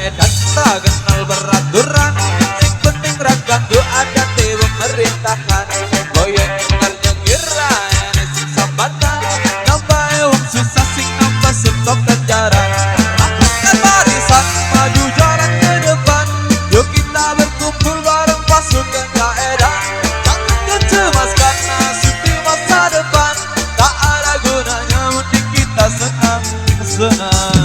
edan tak kenal beraturan. Sing penting raga doa kate pemerintahan. Goyang nyengir nyengir ane sing sambatan. Nambah wong susah sing nambah stok ganjaran. Rapatkan barisan maju jalan ke depan. Yuk kita berkumpul bareng pasukan daerah. Jangan tercemaskan nasib di masa depan. Tak ada gunanya mending kita senang-senang.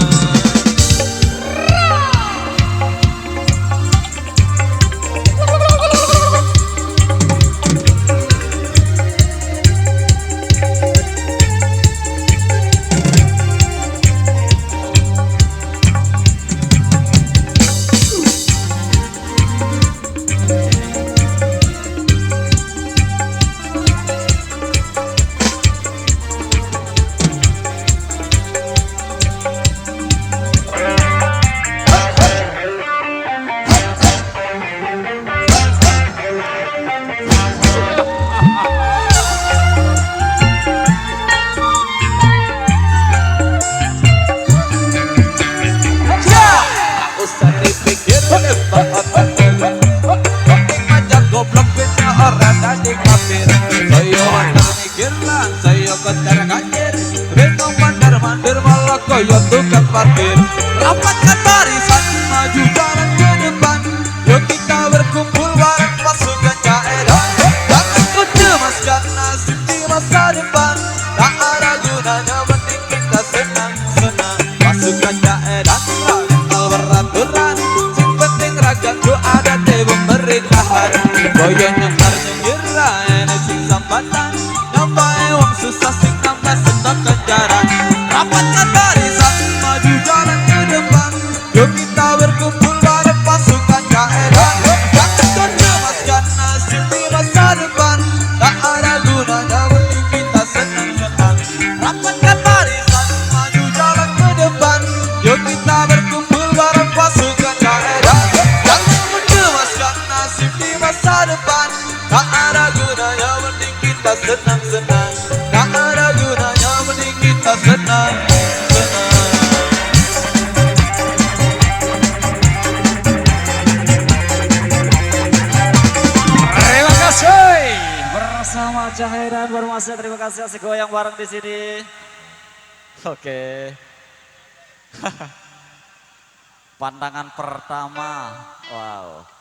Koyo tukang parkir. Rapatkan barisan maju jalan ke depan. Yuk kita berkumpul bareng pasukan daerah. Jangan kau cemaskan nasib di masa depan. Tak ada gunanya mending kita senang-senang. Pasukan daerah tak kenal beraturan. Sing penting raga doa dan pemerintahan. Goyang nyengir nyengir ane sing sambatan. Nambah wong susah sing nambah stok ganjaran. Rapatkan barisan maju jalan ke depan. Yuk kita berkumpul bareng pasukan daerah. Jangan kau cemaskan nasib di masa depan. Tak ada gunanya mending kita senang-senang. Rapatkan barisan maju jalan ke depan. Yuk kita berkumpul bareng pasukan daerah. Jangan kau cemaskan nasib di masa depan. Tak ada gunanya mending kita senang-senang. Tak ada gunanya mending kita senang. Bersama Cahaya dan Barmasya, terima kasih asik goyang bareng di sini. Oke. Pandangan pertama, wow.